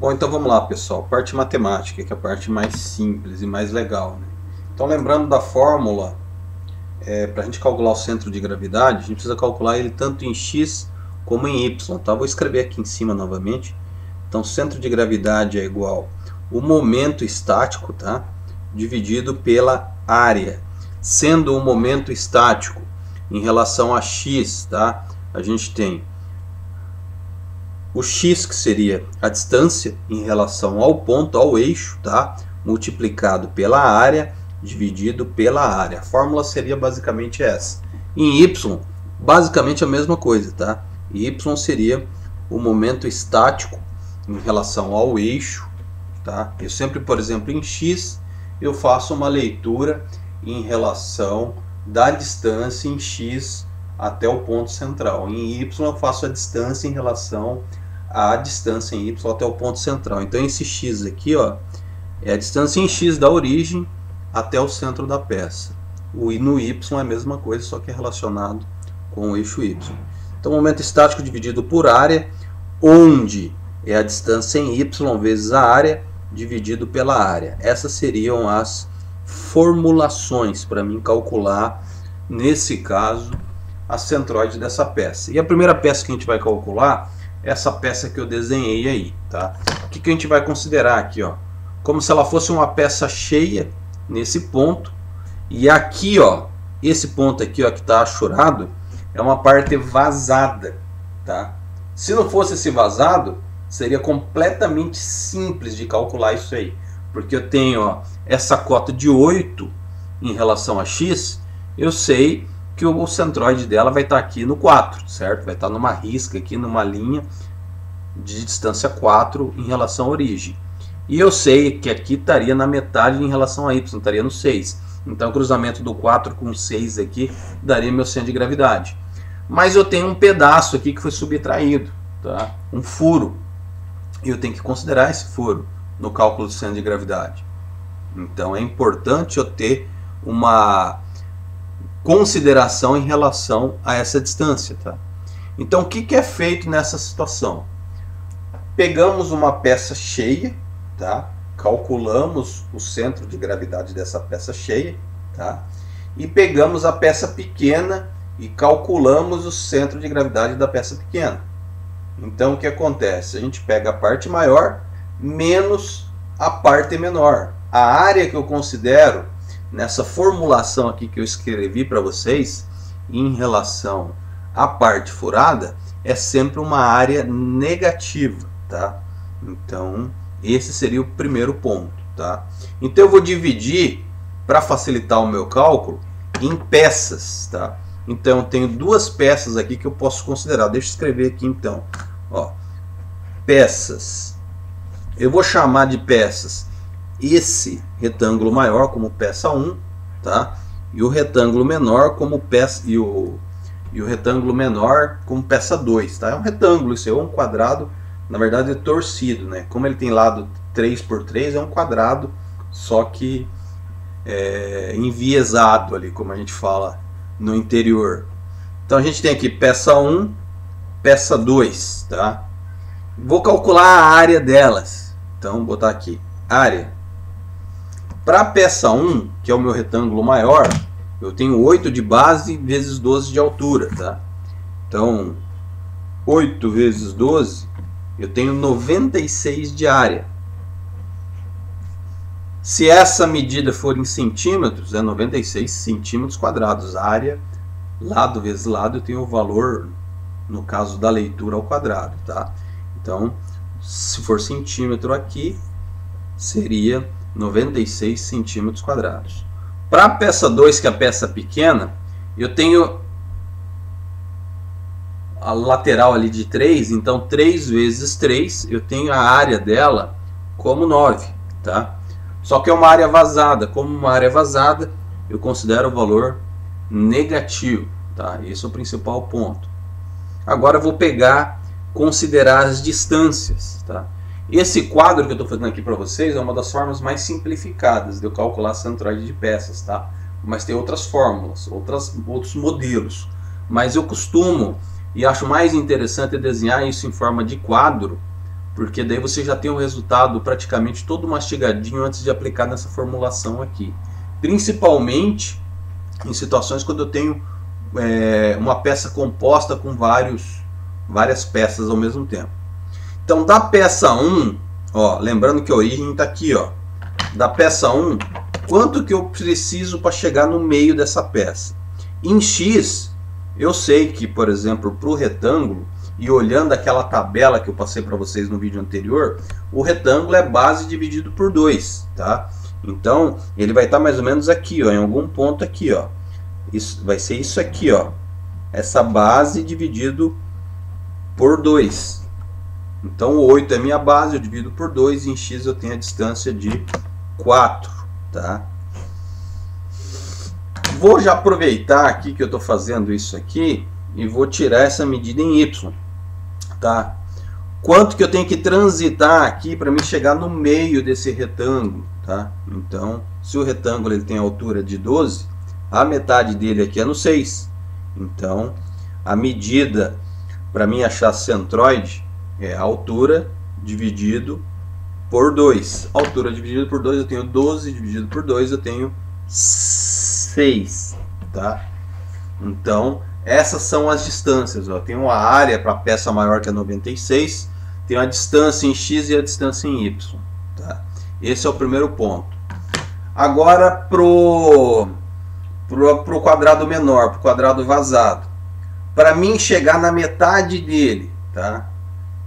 Bom, então vamos lá, pessoal. Parte matemática, que é a parte mais simples e mais legal, né? Então, lembrando da fórmula, para a gente calcular o centro de gravidade, a gente precisa calcular ele tanto em x como em y, tá? Vou escrever aqui em cima novamente. Então, centro de gravidade é igual o momento estático, tá? Dividido pela área. Sendo o momento estático em relação a x, tá? A gente tem o x, que seria a distância em relação ao ponto, ao eixo, tá? Multiplicado pela área, dividido pela área. A fórmula seria basicamente essa. Em y, basicamente a mesma coisa, tá? Y seria o momento estático em relação ao eixo, tá? Eu sempre, por exemplo, em x, eu faço uma leitura em relação da distância em x até o ponto central. Em y, eu faço a distância em relação à distância em y até o ponto central. Então, esse x aqui, ó, é a distância em x da origem até o centro da peça. No y é a mesma coisa, só que é relacionado com o eixo y. Então, momento estático dividido por área, onde é a distância em y vezes a área, dividido pela área. Essas seriam as formulações para mim calcular, nesse caso, a centroide dessa peça. E a primeira peça que a gente vai calcular é essa peça que eu desenhei aí, tá? O que a gente vai considerar aqui, ó? Como se ela fosse uma peça cheia nesse ponto. E aqui, ó, esse ponto aqui, ó, que está achurado, é uma parte vazada, tá? Se não fosse esse vazado, seria completamente simples de calcular isso aí. Porque eu tenho, ó, essa cota de 8 em relação a x, eu sei que o centroide dela vai estar aqui no 4, certo? Vai estar numa risca aqui, numa linha de distância 4 em relação à origem. E eu sei que aqui estaria na metade em relação a y, estaria no 6. Então o cruzamento do 4 com 6 aqui daria meu centro de gravidade. Mas eu tenho um pedaço aqui que foi subtraído, tá? Um furo. E eu tenho que considerar esse furo no cálculo do centro de gravidade. Então é importante eu ter uma consideração em relação a essa distância, tá? Então o que é feito nessa situação? Pegamos uma peça cheia, tá? Calculamos o centro de gravidade dessa peça cheia, tá? E pegamos a peça pequena e calculamos o centro de gravidade da peça pequena. Então o que acontece? A gente pega a parte maior menos a parte menor. A área que eu considero nessa formulação aqui que eu escrevi para vocês em relação à parte furada é sempre uma área negativa, tá? Então esse seria o primeiro ponto, tá? Então eu vou dividir, para facilitar o meu cálculo, em peças, tá? Então eu tenho duas peças aqui que eu posso considerar. Deixa eu escrever aqui então, ó, peças. Eu vou chamar de peças esse retângulo maior como peça 1, tá? E o retângulo menor como peça e o retângulo menor como peça 2, tá? É um retângulo, isso é um quadrado, na verdade é torcido, né? Como ele tem lado 3 por 3, é um quadrado, só que enviesado ali, como a gente fala no interior. Então a gente tem aqui peça 1, peça 2, tá? Vou calcular a área delas. Então vou botar aqui área. Para a peça 1, que é o meu retângulo maior, eu tenho 8 de base vezes 12 de altura, tá? Então 8 vezes 12, eu tenho 96 de área. Se essa medida for em centímetros, é 96 centímetros quadrados. A área, lado vezes lado, eu tenho o valor, no caso da leitura, ao quadrado, tá? Então, se for centímetro aqui, seria 96 centímetros quadrados. Para a peça 2, que é a peça pequena, eu tenho a lateral ali de 3, então 3 vezes 3, eu tenho a área dela como 9, tá? Só que é uma área vazada. Como uma área vazada, eu considero o valor negativo, tá? Esse é o principal ponto. Agora eu vou considerar as distâncias, tá? Esse quadro que eu estou fazendo aqui para vocês é uma das formas mais simplificadas de eu calcular a centroide de peças, tá? Mas tem outras fórmulas, outros modelos. Mas eu costumo e acho mais interessante desenhar isso em forma de quadro porque daí você já tem o resultado praticamente todo mastigadinho antes de aplicar nessa formulação aqui. Principalmente em situações quando eu tenho uma peça composta com várias peças ao mesmo tempo. Então da peça 1, ó, lembrando que a origem está aqui, ó, da peça 1, quanto que eu preciso para chegar no meio dessa peça? Em X, eu sei que, por exemplo, para o retângulo, e olhando aquela tabela que eu passei para vocês no vídeo anterior, o retângulo é base dividido por 2, tá? Então, ele vai estar mais ou menos aqui, ó, em algum ponto aqui, ó. Isso vai ser isso aqui, ó. Essa base dividido por 2. Então, o 8 é minha base, eu divido por 2, e em X eu tenho a distância de 4, tá? Vou já aproveitar aqui que eu estou fazendo isso aqui e vou tirar essa medida em Y, tá? Quanto que eu tenho que transitar aqui para me chegar no meio desse retângulo, tá? Então, se o retângulo ele tem a altura de 12, a metade dele aqui é no 6. Então, a medida para mim achar centroide é a altura dividido por 2. Altura dividido por 2 eu tenho 12, dividido por 2 eu tenho 6, tá? Então, essas são as distâncias, ó. Tem uma área para a peça maior que é 96, tem a distância em X e a distância em Y, tá? Esse é o primeiro ponto. Agora pro quadrado menor, pro quadrado vazado. Para mim chegar na metade dele, tá?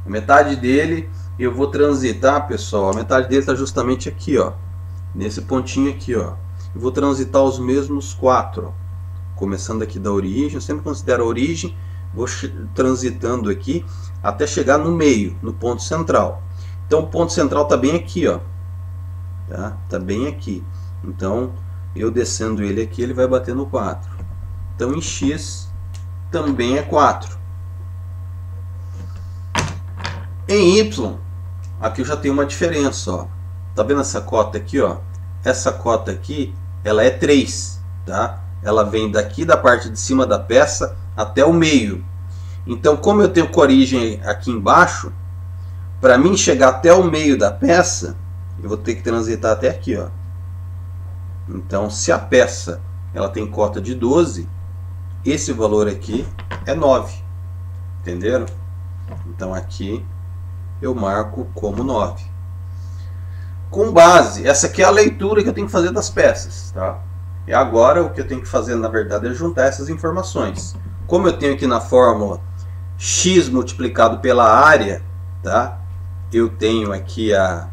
A metade dele eu vou transitar, pessoal, a metade dele está justamente aqui, ó, nesse pontinho aqui, ó. Eu vou transitar os mesmos 4, ó. Começando aqui da origem, eu sempre considero a origem, vou transitando aqui até chegar no meio, no ponto central. Então o ponto central está bem aqui, ó, tá? Tá bem aqui. Então eu descendo ele aqui, ele vai bater no 4. Então em X também é 4. Em Y, aqui eu já tenho uma diferença, ó. Tá vendo essa cota aqui, ó? Essa cota aqui, ela é 3, tá? Ela vem daqui da parte de cima da peça até o meio. Então, como eu tenho com a origem aqui embaixo, para mim chegar até o meio da peça, eu vou ter que transitar até aqui, ó. Então, se a peça ela tem cota de 12, esse valor aqui é 9. Entenderam? Então, aqui eu marco como 9. Com base, essa aqui é a leitura que eu tenho que fazer das peças, tá? E agora o que eu tenho que fazer, na verdade, é juntar essas informações. Como eu tenho aqui na fórmula x multiplicado pela área, tá? Eu tenho aqui a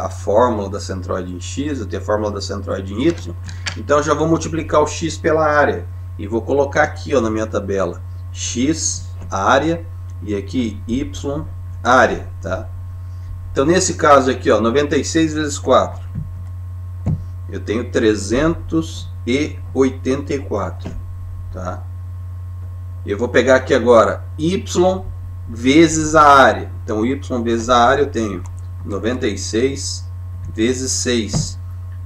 fórmula da centroide em x, eu tenho a fórmula da centroide em y. Então eu já vou multiplicar o x pela área. E vou colocar aqui, ó, na minha tabela, x área e aqui y área, tá? Então nesse caso aqui, ó, 96 vezes 4. Eu tenho 384, tá? Eu vou pegar aqui agora y vezes a área. Então y vezes a área eu tenho 96 vezes 6,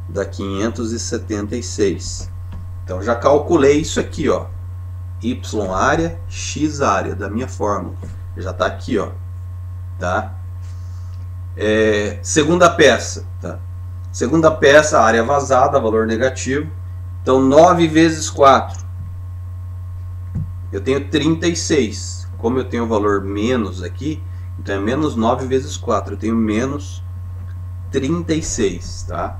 dá 576. Então já calculei isso aqui, ó. Y área, x área da minha fórmula. Já está aqui, ó. Tá? Segunda peça, tá? Segunda peça, área vazada, valor negativo. Então 9 vezes 4. Eu tenho 36. Como eu tenho o valor menos aqui, então é menos 9 vezes 4. Eu tenho menos 36, tá?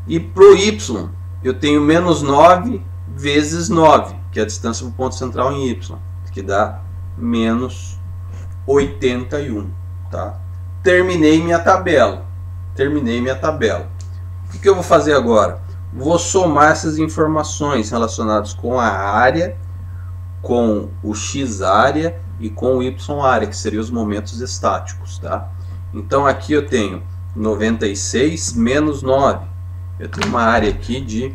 E para o y, eu tenho menos 9 vezes 9, que é a distância do ponto central em y, que dá menos 81, tá? Terminei minha tabela. O que eu vou fazer agora? Vou somar essas informações relacionadas com a área, com o x área e com o y área, que seriam os momentos estáticos, tá? Então aqui eu tenho 96 menos 9. Eu tenho uma área aqui de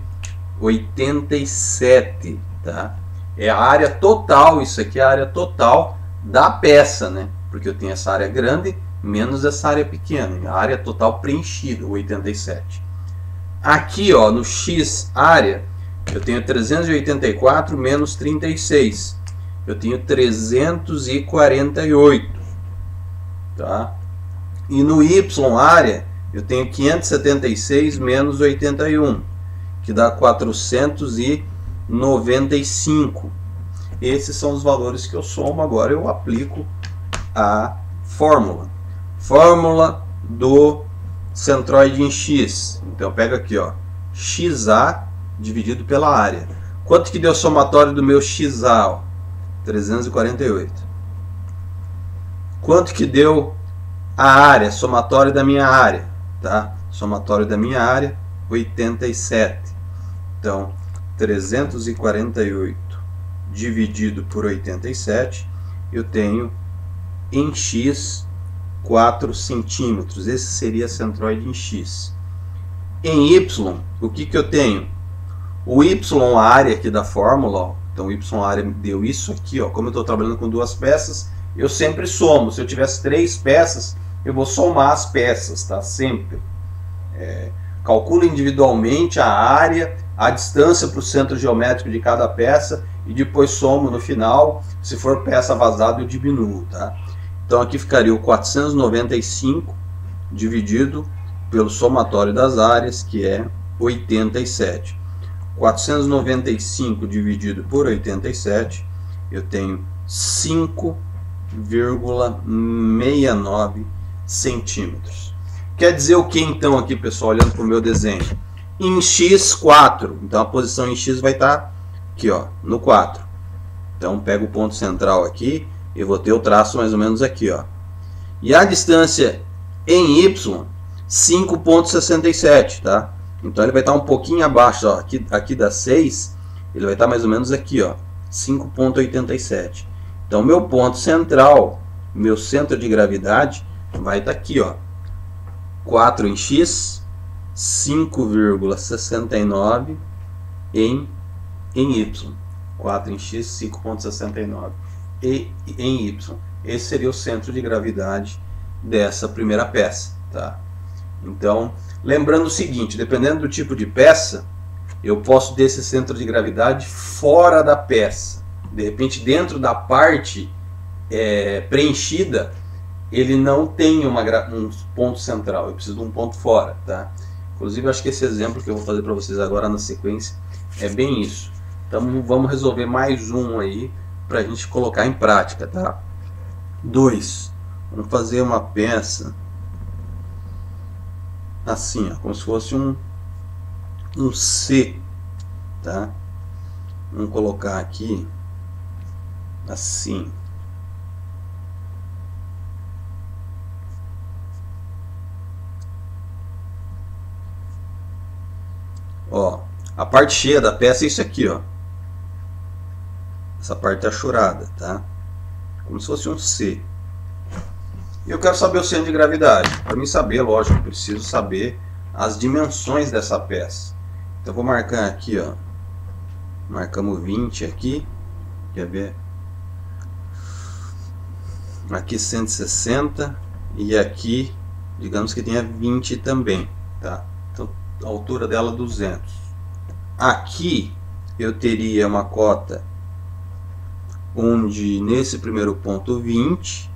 87, tá? É a área total, isso aqui é a área total da peça, né? Porque eu tenho essa área grande menos essa área pequena, a área total preenchida, 87. Aqui, ó, no x área, eu tenho 384 menos 36. Eu tenho 348, tá? E no Y área eu tenho 576 menos 81, que dá 495. Esses são os valores que eu somo. Agora eu aplico a fórmula. Fórmula do centroide em x. Então eu pego aqui, ó, xa dividido pela área. Quanto que deu o somatório do meu xa? Ó? 348. Quanto que deu a área, somatório da minha área? Tá? Somatório da minha área, 87. Então, 348 dividido por 87, eu tenho em x 4 centímetros. Esse seria centroide em x. Em y, o que que eu tenho? O y área aqui da fórmula, ó. Então o y área deu isso aqui, ó. Como eu estou trabalhando com duas peças, eu sempre somo. Se eu tivesse 3 peças, eu vou somar as peças, tá? Sempre. Calculo individualmente a área, a distância para o centro geométrico de cada peça e depois somo no final. Se for peça vazada, eu diminuo, tá? Então aqui ficaria o 495 dividido pelo somatório das áreas, que é 87. 495 dividido por 87, eu tenho 5,69 centímetros. Quer dizer o que então aqui, pessoal, olhando para o meu desenho? Em x, 4. Então a posição em x vai estar aqui, ó, no 4. Então pego o ponto central aqui e vou ter o traço mais ou menos aqui, ó. E a distância em y, 5,67, tá? Então ele vai estar um pouquinho abaixo, ó. Aqui dá 6, ele vai estar mais ou menos aqui, ó, 5,87. Então meu ponto central, meu centro de gravidade, vai estar aqui, ó, 4 em x, 5,69 em y. 4 em x, 5,69 em y. Esse seria o centro de gravidade dessa primeira peça, tá? Então, lembrando o seguinte, dependendo do tipo de peça, eu posso ter esse centro de gravidade fora da peça. De repente, dentro da parte preenchida, ele não tem um ponto central, eu preciso de um ponto fora, tá? Inclusive, acho que esse exemplo que eu vou fazer para vocês agora na sequência é bem isso. Então, vamos resolver mais um aí para a gente colocar em prática, tá? 2. Vamos fazer uma peça assim, ó, como se fosse um C, tá? Vamos colocar aqui assim. Ó, a parte cheia da peça é isso aqui, ó. Essa parte é achurada, tá? Como se fosse um C. E eu quero saber o centro de gravidade. Para mim saber, lógico, eu preciso saber as dimensões dessa peça. Então eu vou marcar aqui, ó. Marcamos 20 aqui. Quer ver? Aqui 160 e aqui, digamos que tenha 20 também, tá? Então a altura dela 200. Aqui eu teria uma cota onde nesse primeiro ponto 20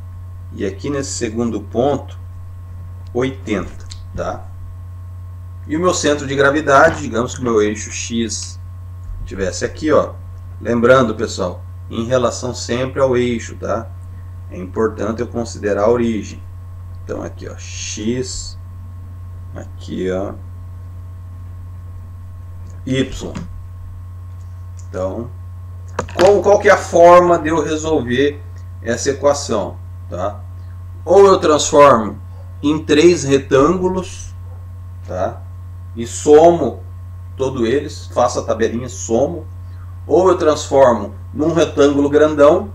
e aqui nesse segundo ponto 80, tá? E o meu centro de gravidade, digamos que o meu eixo X tivesse aqui, ó. Lembrando, pessoal, em relação sempre ao eixo, tá? É importante eu considerar a origem. Então aqui, ó, X, aqui, ó, Y. Então, qual que é a forma de eu resolver essa equação, tá? Ou eu transformo em 3 retângulos, tá? E somo todos eles, faço a tabelinha, somo. Ou eu transformo num retângulo grandão,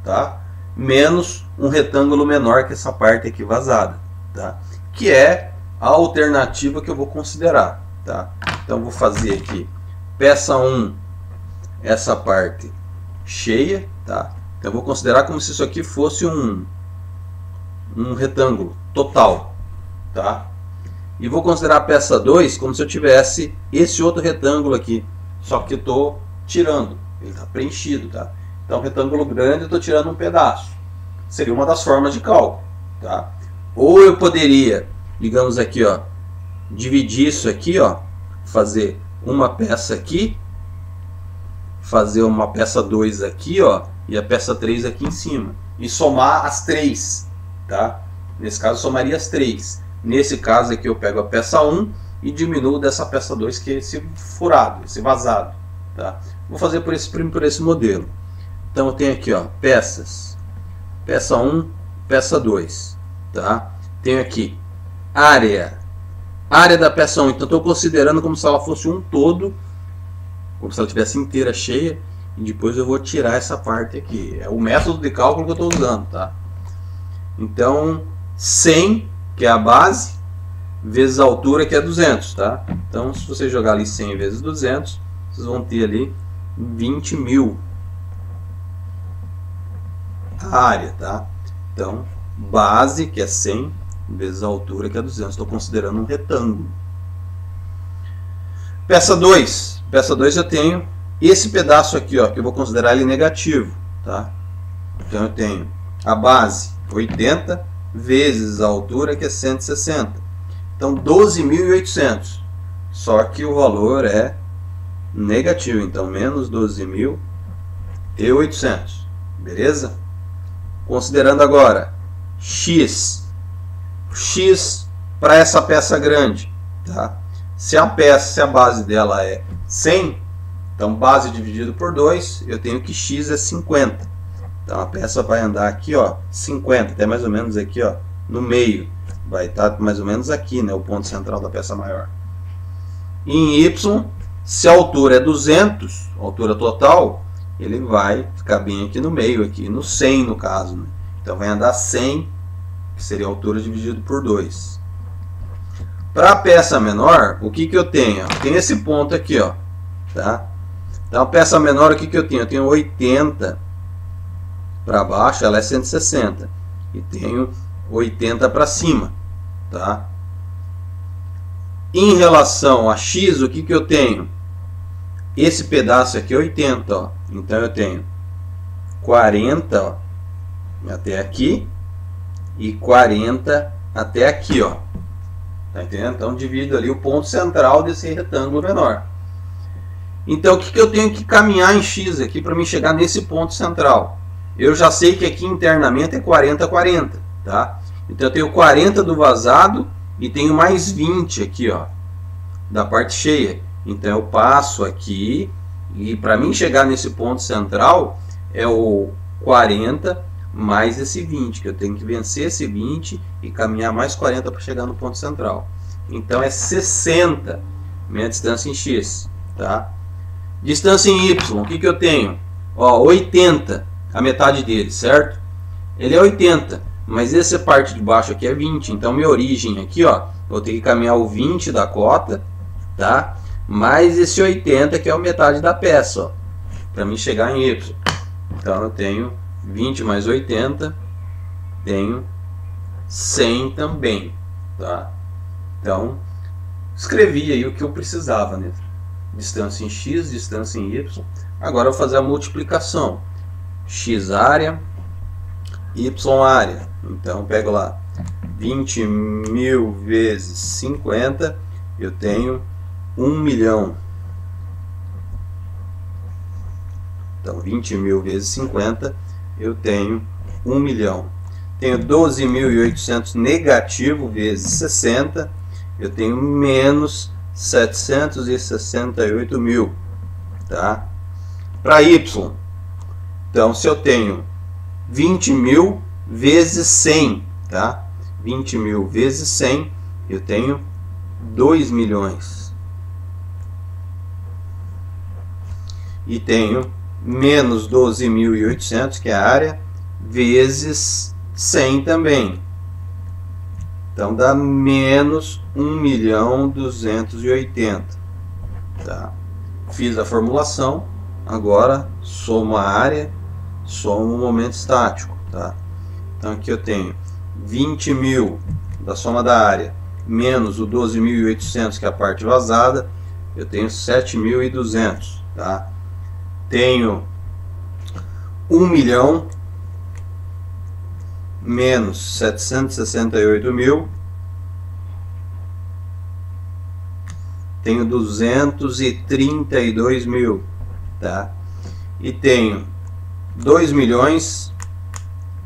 tá? Menos um retângulo menor que essa parte aqui vazada, tá? Que é a alternativa que eu vou considerar, tá? Então vou fazer aqui peça 1, essa parte cheia, tá? Então eu vou considerar como se isso aqui fosse um retângulo total, tá? E vou considerar a peça 2 como se eu tivesse esse outro retângulo aqui, só que eu estou tirando, ele está preenchido, tá? Então retângulo grande eu estou tirando um pedaço. Seria uma das formas de cálculo, tá? Ou eu poderia, digamos aqui, ó, dividir isso aqui, ó, fazer uma peça aqui, fazer uma peça 2 aqui, ó, e a peça 3 aqui em cima, e somar as 3, tá? Nesse caso, eu somaria as 3. Nesse caso aqui, eu pego a peça 1 e diminuo dessa peça 2, que é esse furado, esse vazado, tá? Vou fazer por esse modelo. Então, eu tenho aqui, ó, peças, peça 1, peça 2, tá? Tenho aqui área da peça 1, então estou considerando como se ela fosse um todo, como se ela estivesse inteira cheia, e depois eu vou tirar essa parte aqui. É o método de cálculo que eu estou usando, tá? Então, 100, que é a base, vezes a altura, que é 200, tá? Então, se você jogar ali 100 vezes 200, vocês vão ter ali 20.000 a área, tá? Então, base, que é 100, vezes a altura, que é 200. Estou considerando um retângulo. Peça 2. Peça 2 eu tenho esse pedaço aqui, ó, que eu vou considerar ele negativo, tá? Então, eu tenho a base, 80, vezes a altura, que é 160. Então, 12.800. Só que o valor é negativo. Então, menos 12.800. Beleza? Considerando agora x. X para essa peça grande. Tá? Se a base dela é 100, então base dividido por 2, eu tenho que x é 50. Então a peça vai andar aqui, ó, 50, até mais ou menos aqui, ó, no meio. Vai estar mais ou menos aqui, né, o ponto central da peça maior. E em y, se a altura é 200, a altura total, ele vai ficar bem aqui no meio, aqui no 100 no caso, né? Então vai andar 100, que seria a altura dividido por 2. Para a peça menor, o que eu tenho? Tem esse ponto aqui, ó, tá? Então a peça menor, o que eu tenho? Eu tenho 80 para baixo, ela é 160. E tenho 80 para cima, tá? Em relação a x, o que eu tenho? Esse pedaço aqui é 80, ó. Então eu tenho 40, ó, até aqui e 40 até aqui, ó. Tá entendendo? Então divido ali o ponto central desse retângulo menor. Então o que eu tenho que caminhar em x aqui para me chegar nesse ponto central? Eu já sei que aqui internamente é 40, 40, tá? Então eu tenho 40 do vazado e tenho mais 20 aqui, ó, da parte cheia. Então eu passo aqui e para mim chegar nesse ponto central é o 40 mais esse 20, que eu tenho que vencer esse 20 e caminhar mais 40 para chegar no ponto central. Então é 60 minha distância em x, tá? Distância em y, o que eu tenho? Ó, 80, a metade dele, certo? Ele é 80, mas essa parte de baixo aqui é 20, então minha origem aqui, ó, vou ter que caminhar o 20 da cota, tá? Mais esse 80, que é a metade da peça, ó, para mim chegar em y. Então eu tenho 20 mais 80, tenho 100 também, tá? Então, escrevi aí o que eu precisava, né? Distância em x, distância em y. Agora eu vou fazer a multiplicação. X área, y área. Então, pego lá 20.000 vezes 50, eu tenho 1 milhão. Então, 20.000 vezes 50, eu tenho 1 milhão. Tenho 12.800 negativo vezes 60, eu tenho menos 768 mil, tá? Para y, então se eu tenho 20.000 vezes 100, tá? 20.000 vezes 100, eu tenho 2 milhões. E tenho menos 12.800, que é a área, vezes 100 também. Então dá menos 1.280.000, tá? Fiz a formulação, agora somo a área, somo o momento estático, tá? Então aqui eu tenho 20.000 da soma da área menos o 12.800, que é a parte vazada, eu tenho 7.200, tá? Tenho 1 milhão menos 768 mil, tenho 232 mil, tá? E tenho 2 milhões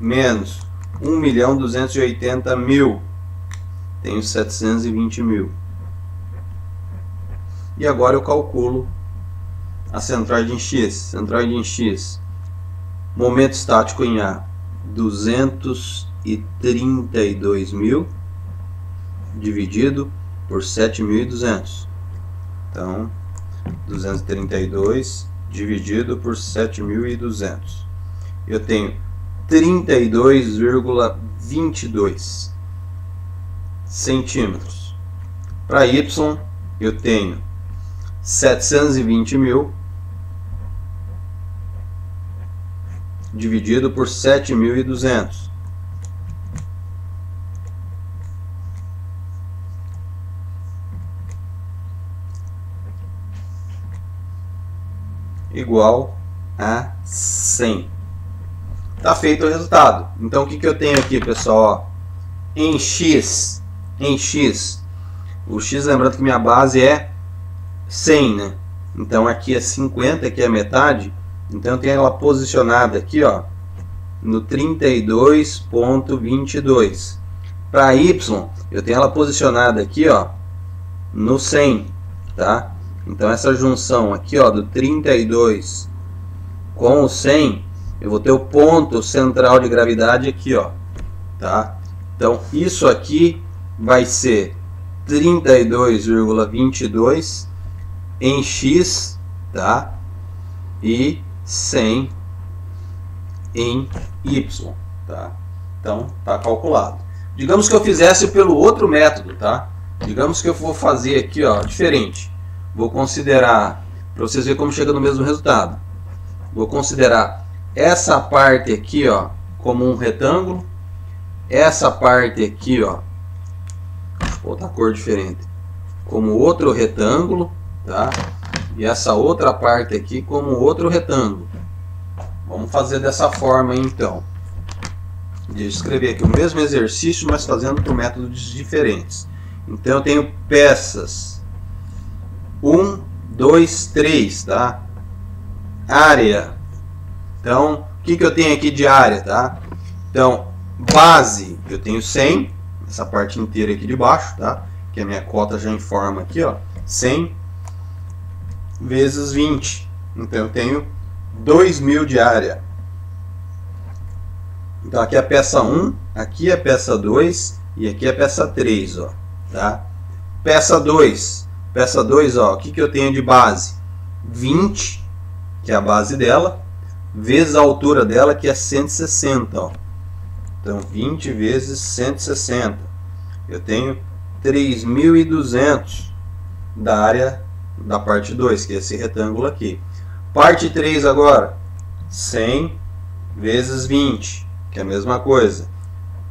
menos 1.280.000, tenho 720 mil. E agora eu calculo a centroide em X. Centroide em X, momento estático em A, 232 mil dividido por 7.200. Então, 232 dividido por 7.200. Eu tenho 32,22 centímetros. Para Y, eu tenho 720 mil dividido por 7.200. Igual a 100. Tá feito o resultado. Então o que eu tenho aqui, pessoal? Em X, o X, lembrando que minha base é 100, né? Então aqui é 50, aqui é metade. Então eu tenho ela posicionada aqui, ó, no 32,22. Para Y, eu tenho ela posicionada aqui, ó, no 100, tá? Então essa junção aqui, ó, do 32 com o 100, eu vou ter o ponto central de gravidade aqui, ó, tá? Então isso aqui vai ser 32,22 em X, tá? E 100 em Y, tá? Então tá calculado. Digamos que eu fizesse pelo outro método, tá? Digamos que eu vou fazer aqui, ó, diferente. Vou considerar, para vocês verem como chega no mesmo resultado. Vou considerar essa parte aqui, ó, como um retângulo. Essa parte aqui, ó, vou botar cor diferente, como outro retângulo, tá? E essa outra parte aqui como outro retângulo. Vamos fazer dessa forma então. Deixa eu escrever aqui o mesmo exercício, mas fazendo por métodos diferentes. Então eu tenho peças 1, 2, 3, tá? Área. Então, o que eu tenho aqui de área, tá? Então, base, eu tenho 100, essa parte inteira aqui de baixo, tá? Que a minha cota já informa aqui, ó, 100 vezes 20. Então eu tenho 2.000 de área. Então aqui é a peça 1, aqui é a peça 2 e aqui é a peça 3, ó, tá? Peça 2. Peça 2, ó, o que eu tenho de base? 20, que é a base dela, vezes a altura dela, que é 160, ó. Então 20 vezes 160. Eu tenho 3.200 da área da parte 2, que é esse retângulo aqui. Parte 3 agora, 100 vezes 20, que é a mesma coisa,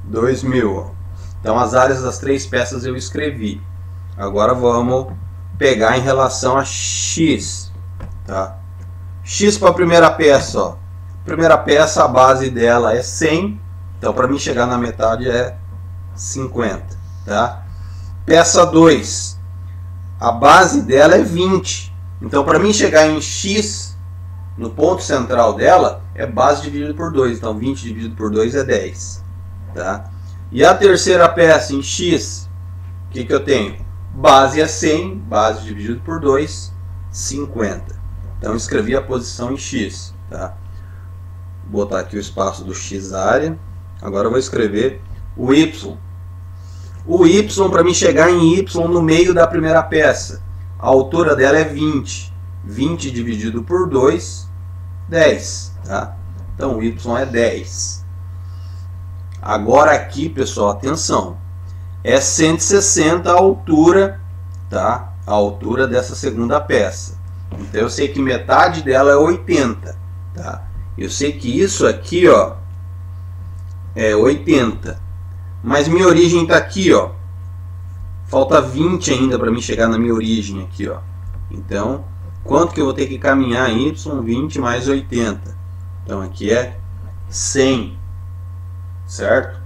2.000. Ó. Então as áreas das três peças eu escrevi. Agora vamos pegar em relação a X, tá? X para a primeira peça, ó. Primeira peça, a base dela é 100, então para mim chegar na metade é 50, tá? Peça 2, a base dela é 20, então para mim chegar em X, no ponto central dela, é base dividido por 2, então 20 dividido por 2 é 10, tá? E a terceira peça em X, o que eu tenho? Base é 100, base dividido por 2, 50. Então escrevi a posição em X, tá? Vou botar aqui o espaço do X área. Agora eu vou escrever o Y. O Y, para mim chegar em Y no meio da primeira peça, a altura dela é 20. 20 dividido por 2, 10, tá? Então o Y é 10. Agora aqui, pessoal, atenção. É 160 a altura, tá? A altura dessa segunda peça. Então eu sei que metade dela é 80, tá? Eu sei que isso aqui, ó, é 80. Mas minha origem está aqui, ó. Falta 20 ainda para mim chegar na minha origem aqui, ó. Então, quanto que eu vou ter que caminhar em Y? 20 mais 80. Então aqui é 100, certo?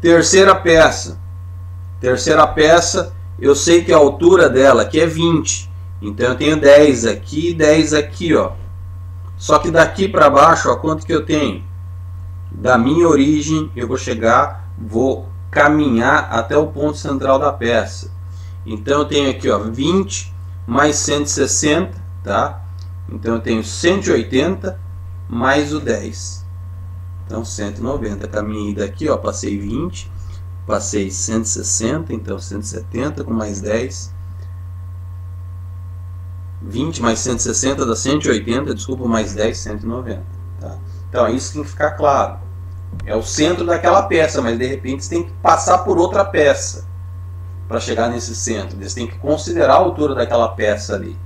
Terceira peça. Terceira peça, eu sei que a altura dela aqui é 20. Então eu tenho 10 aqui e 10 aqui, ó. Só que daqui para baixo, ó, quanto que eu tenho? Da minha origem, eu vou chegar, vou caminhar até o ponto central da peça. Então eu tenho aqui, ó, 20 mais 160, tá? Então eu tenho 180 mais o 10. Então 190. Caminhei daqui, ó, passei 20, passei 160, então 170 com mais 10. 20 mais 160 dá 180, desculpa, mais 10, 190. Tá? Então isso tem que ficar claro. É o centro daquela peça, mas de repente você tem que passar por outra peça para chegar nesse centro. Você tem que considerar a altura daquela peça ali.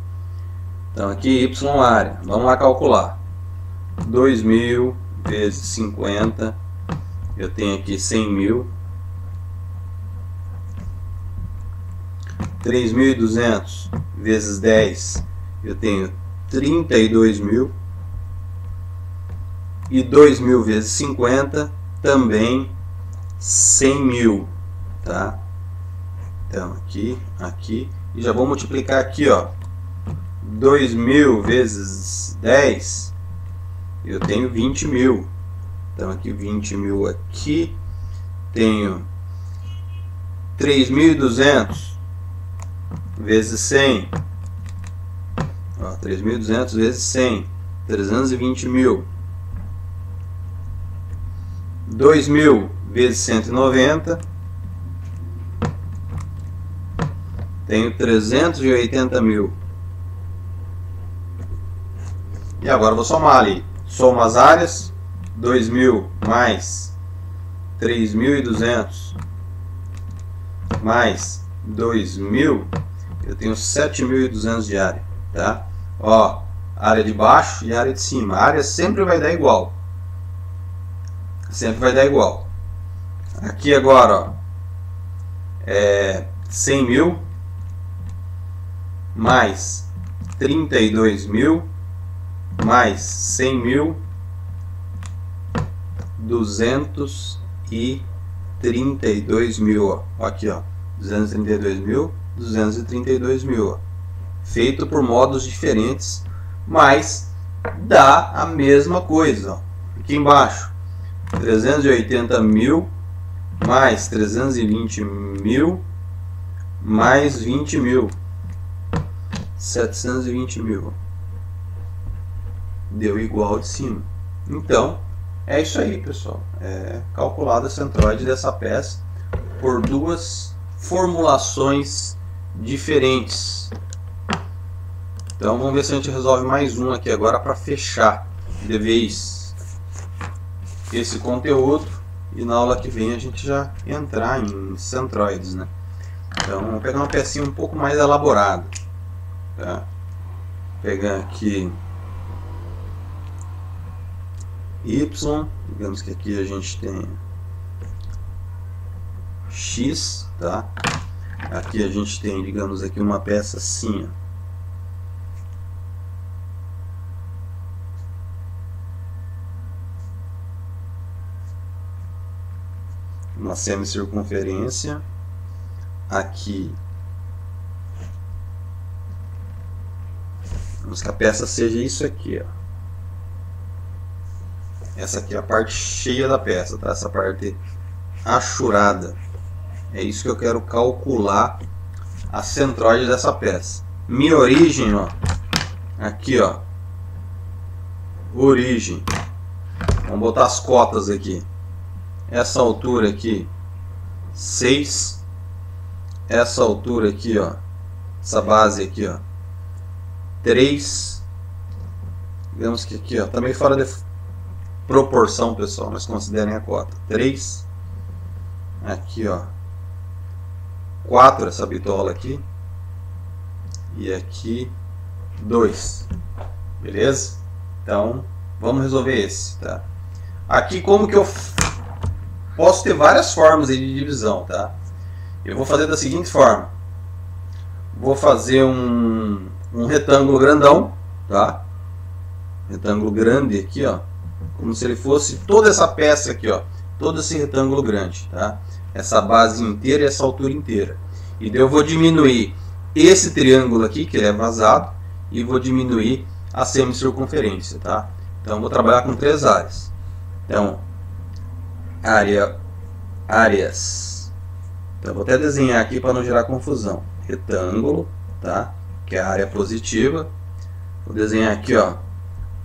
Então aqui y área. Vamos lá calcular. 2.000 vezes 50. Eu tenho aqui 100.000. 3.200 vezes 10, eu tenho 32.000. E 2.000 vezes 50, também 100.000, tá? Então aqui, aqui, e já vou multiplicar aqui, ó. 2.000 vezes 10, eu tenho 20.000. Então aqui 20.000 aqui, tenho 3.200 vezes 100, ó, 3.200 vezes 100, 320.000. 2.000 vezes 190, tenho 380.000. E agora vou somar ali, somo as áreas, 2.000 mais 3.200 mais 2.000, eu tenho 7.200 de área, tá? Ó, área de baixo e área de cima. A área sempre vai dar igual. Sempre vai dar igual. Aqui agora, ó, é 100.000 mais 32.000 mais 100.000, 232.000, ó. Aqui, ó, 232.000, 232.000, ó. Feito por modos diferentes, mas dá a mesma coisa, ó. Aqui embaixo, 380.000 mais 320.000 mais 20.000, 720.000. Deu igual de cima. Então, é isso aí, pessoal. É calculada a centroide dessa peça por duas formulações diferentes. Então, vamos ver se a gente resolve mais um aqui agora para fechar de vez esse conteúdo. E na aula que vem a gente já entrar em centroides, né? Então, vamos pegar uma pecinha um pouco mais elaborada. Tá? Vou pegar aqui Y, digamos que aqui a gente tem X, tá? Aqui a gente tem, digamos aqui, uma peça assim, ó. Uma semicircunferência. Aqui, vamos que a peça seja isso aqui, ó. Essa aqui é a parte cheia da peça, tá? Essa parte achurada. É isso que eu quero calcular a centroide dessa peça. Minha origem, ó. Aqui, ó. Origem. Vamos botar as cotas aqui. Essa altura aqui, 6. Essa altura aqui, ó. Essa base aqui, ó, 3. Digamos que aqui, ó, tá meio fora de proporção, pessoal, mas considerem a cota. 3. Aqui, ó, 4, essa bitola aqui. E aqui 2. Beleza? Então, vamos resolver esse, tá? Aqui, como que eu posso ter várias formas de divisão, tá? Eu vou fazer da seguinte forma. Vou fazer um retângulo grandão, tá? Retângulo grande aqui, ó. Como se ele fosse toda essa peça aqui, ó. todo esse retângulo grande, tá? Essa base inteira e essa altura inteira. E daí eu vou diminuir esse triângulo aqui, que ele é vazado, e vou diminuir a semicircunferência, tá? Então, vou trabalhar com 3 áreas. Então, áreas. Então, vou até desenhar aqui para não gerar confusão. Retângulo, tá? Que é a área positiva. Vou desenhar aqui, ó,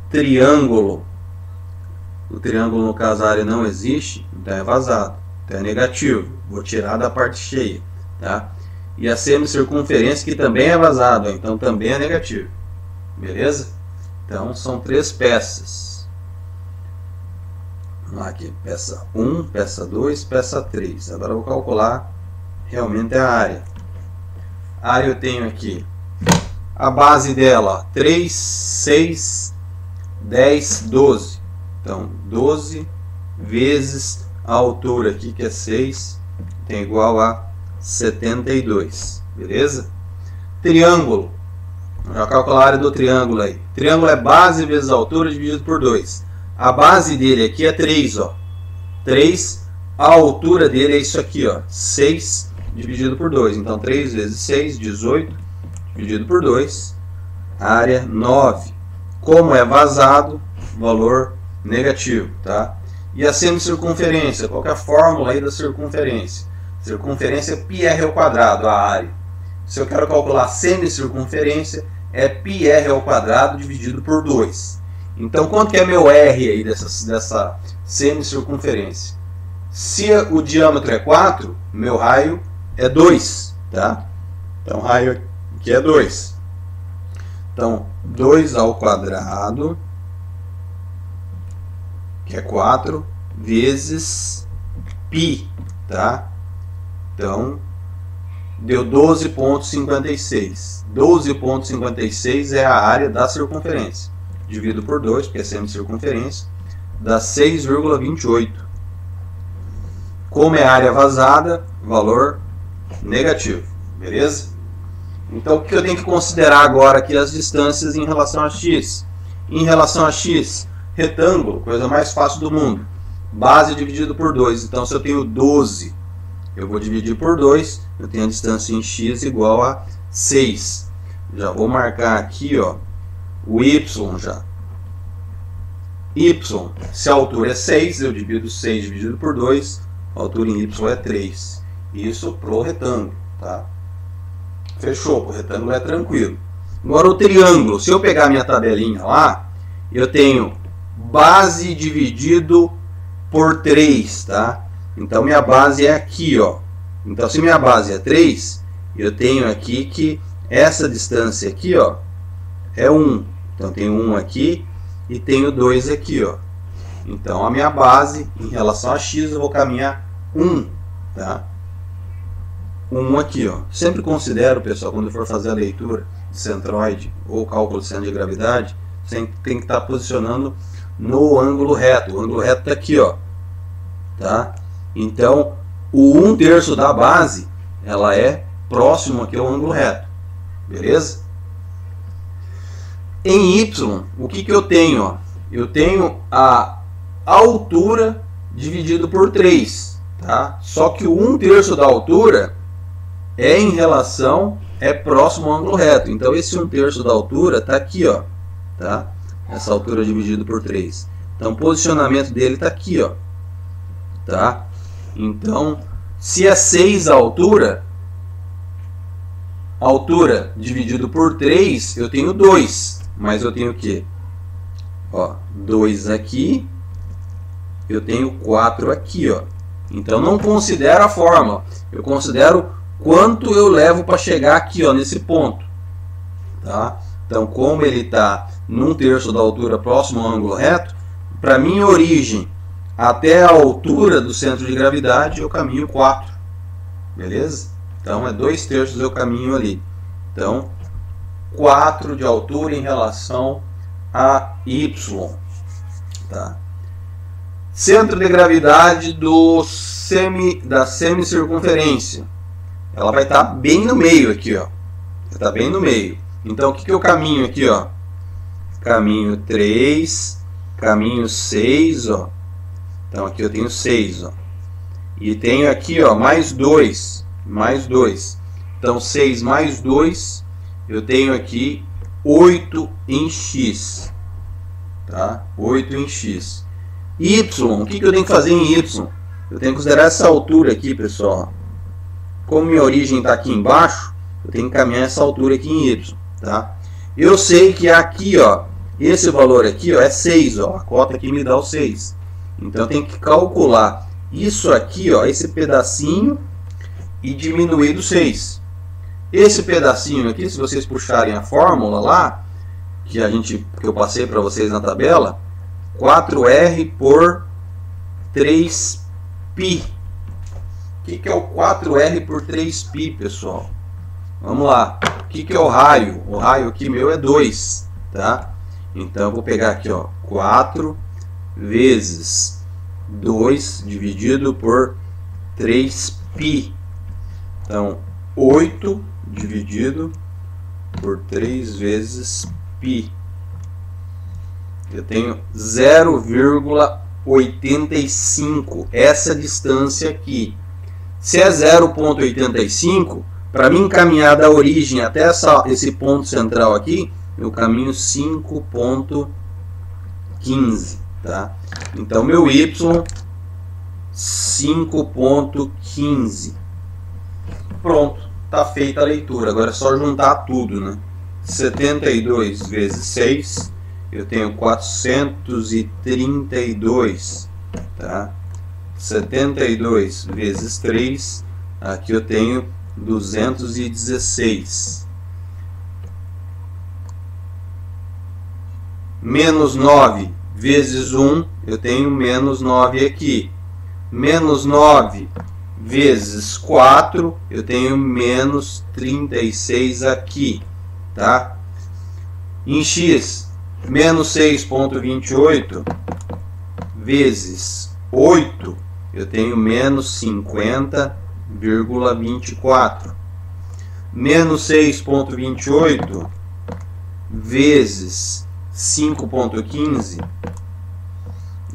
triângulo. O triângulo, no caso, a área não existe, então é vazado. Então é negativo. Vou tirar da parte cheia, tá? E a semicircunferência, que também é vazado, ó, então também é negativo. Beleza? Então são 3 peças. Vamos lá aqui. Peça 1, peça 2, peça 3. Agora eu vou calcular realmente a área. A área eu tenho aqui a base dela, ó, 3, 6, 10, 12. Então 12 vezes a altura aqui, que é 6, tem igual a 72. Beleza? Triângulo. Vou já calcular a área do triângulo aí. Triângulo é base vezes a altura dividido por 2. A base dele aqui é 3, ó. 3, a altura dele é isso aqui, ó. 6 dividido por 2. Então 3 vezes 6, 18, dividido por 2. Área 9. Como é vazado, valor negativo, tá? E a semicircunferência, qual que é a fórmula aí da circunferência? Circunferência é πr ao quadrado, a área. Se eu quero calcular a semicircunferência, é πr ao quadrado dividido por 2. Então, quanto que é meu R aí dessa semicircunferência? Se o diâmetro é 4, meu raio é 2, tá? Então, o raio aqui é 2. Então, 2 ao quadrado, que é 4, vezes π, tá? Então, deu 12,56. 12,56 é a área da circunferência. Dividido por 2, porque é semicircunferência, dá 6,28. Como é área vazada, valor negativo. Beleza? Então, o que eu tenho que considerar agora aqui as distâncias em relação a x? Em relação a x, retângulo, coisa mais fácil do mundo. Base dividido por 2. Então, se eu tenho 12, eu vou dividir por 2, eu tenho a distância em x igual a 6. Já vou marcar aqui, ó, o y já. Y, se a altura é 6, eu divido 6 dividido por 2, a altura em y é 3. Isso pro retângulo, tá? Fechou, pro retângulo é tranquilo. Agora o triângulo, se eu pegar minha tabelinha lá, eu tenho base dividido por 3, tá? Então minha base é aqui, ó. Então se minha base é 3, eu tenho aqui que essa distância aqui, ó, é 1. Então tenho 1 aqui e tenho 2 aqui, ó. Então a minha base em relação a x eu vou caminhar 1, tá? 1 aqui, ó. Sempre considero, pessoal, quando for fazer a leitura de centroide ou cálculo de centro de gravidade, você tem que estar posicionando no ângulo reto. O ângulo reto está aqui, ó, tá? Então, o 1/3 da base, ela é próximo aqui ao ângulo reto. Beleza? Em y, o que eu tenho? Ó? Eu tenho a altura dividido por 3. Tá? Só que o 1/3 da altura é em relação, é próximo ao ângulo reto. Então, esse 1/3 da altura está aqui, ó, tá? Essa altura dividido por 3. Então, o posicionamento dele está aqui, ó, tá? Então, se é 6 a altura dividido por 3, eu tenho 2. Mas eu tenho o quê? Ó, 2 aqui, eu tenho 4 aqui, ó. Então, não considero a fórmula. Eu considero quanto eu levo para chegar aqui, ó, nesse ponto. Tá? Então, como ele está num 1/3 da altura próximo ao ângulo reto, para minha origem até a altura do centro de gravidade, eu caminho 4. Beleza? Então, é 2/3 eu caminho ali. Então, 4 de altura em relação a y. Tá? Centro de gravidade da semicircunferência. Ela vai estar bem no meio aqui, ó. Vai estar bem no meio. Então, o que eu caminho aqui, ó? Caminho 3, caminho 6, ó. Então aqui eu tenho 6, ó. E tenho aqui, ó, mais 2. Mais 2. Então 6 mais 2, eu tenho aqui 8 em x. Tá? 8 em x. Y, o que eu tenho que fazer em y? Eu tenho que considerar essa altura aqui, pessoal. Como minha origem está aqui embaixo, eu tenho que caminhar essa altura aqui em y. Tá? Eu sei que aqui, ó, esse valor aqui, ó, é 6. Ó, a cota aqui me dá o 6. Então eu tenho que calcular isso aqui, ó, esse pedacinho, e diminuir do 6. Esse pedacinho aqui, se vocês puxarem a fórmula lá, que eu passei para vocês na tabela, 4R por 3π. O que é o 4R por 3π, pessoal? Vamos lá. O que é o raio? O raio aqui meu é 2. Tá? Então eu vou pegar aqui, ó, 4 vezes 2 dividido por 3π. Então, 8 dividido por 3 vezes π. Eu tenho 0,85, essa distância aqui. Se é 0,85, para mim caminhar da origem até esse ponto central aqui, eu caminho 5,15. Tá? Então, meu y, 5,15. Pronto, está feita a leitura. Agora é só juntar tudo, né? 72 vezes 6, eu tenho 432, tá? 72 vezes 3, aqui eu tenho 216. Menos 9 vezes 1, eu tenho menos 9 aqui. Menos 9 vezes 4, eu tenho menos 36 aqui. Tá? Em x, menos 6,28 vezes 8, eu tenho menos 50,24. Menos 6,28 vezes 5,15,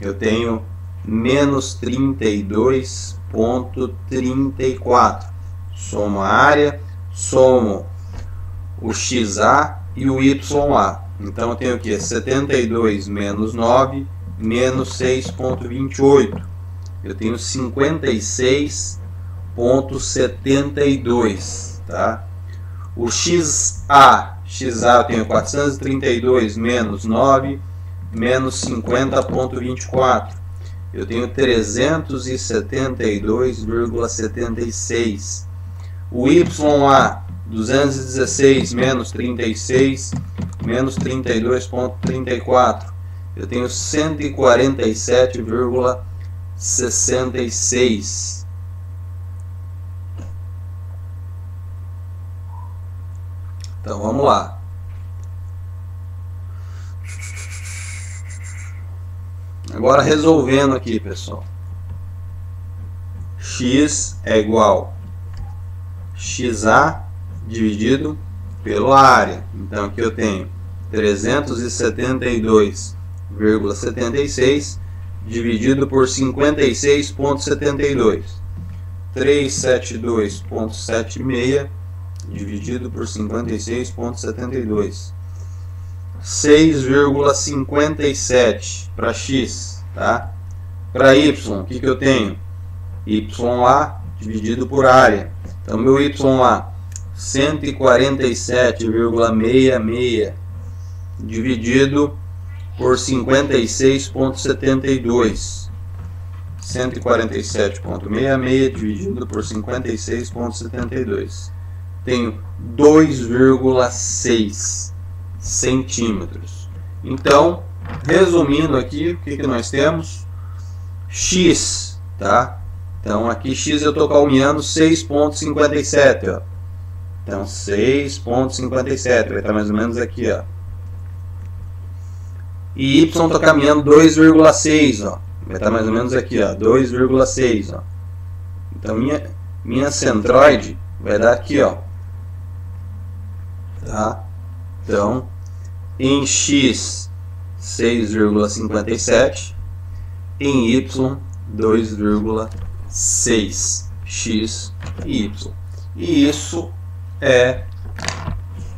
eu tenho menos 32,34. Somo a área, somo o XA e o YA. Então eu tenho aqui 72 menos 9 menos 6,28. Eu tenho 56,72. Tá? O XA eu tenho 432 menos 9 menos 50,24. Eu tenho 372,76. O YA, 216 menos 36 menos 32,34. Eu tenho 147,66. Então vamos lá. Agora resolvendo aqui, pessoal. X é igual a XA dividido pela área. Então aqui eu tenho 372,76 dividido por 56,72. 372,76 dividido por 56,72. 6,57 para x, tá? Para y, o que eu tenho? YA dividido por área. Então, meu YA, 147,66 dividido por 56,72. 147,66 dividido por 56,72. Tenho 2,6 centímetros. Então, resumindo aqui, o que nós temos? X, tá? Então, aqui X eu estou calculando 6,57, ó. Então, 6,57, vai estar mais ou menos aqui, ó. E Y estou caminhando 2,6, ó. Vai estar mais ou menos aqui, ó, 2,6, ó. Então, minha centroide vai dar aqui, ó. Tá? Então, em x 6,57, em y 2,6 x e y. E isso é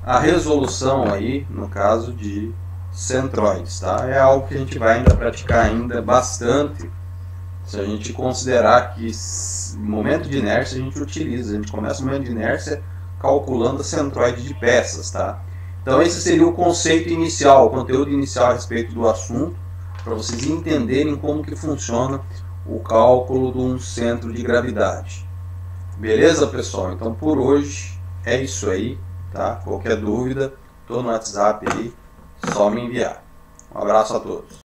a resolução aí, no caso de centroides, tá? É algo que a gente vai ainda praticar ainda bastante, se a gente considerar que momento de inércia a gente utiliza, a gente começa o momento de inércia calculando a centroide de peças, tá? Então esse seria o conceito inicial, o conteúdo inicial a respeito do assunto, para vocês entenderem como que funciona o cálculo de um centro de gravidade. Beleza, pessoal? Então por hoje é isso aí, tá? Qualquer dúvida, estou no WhatsApp aí, só me enviar. Um abraço a todos.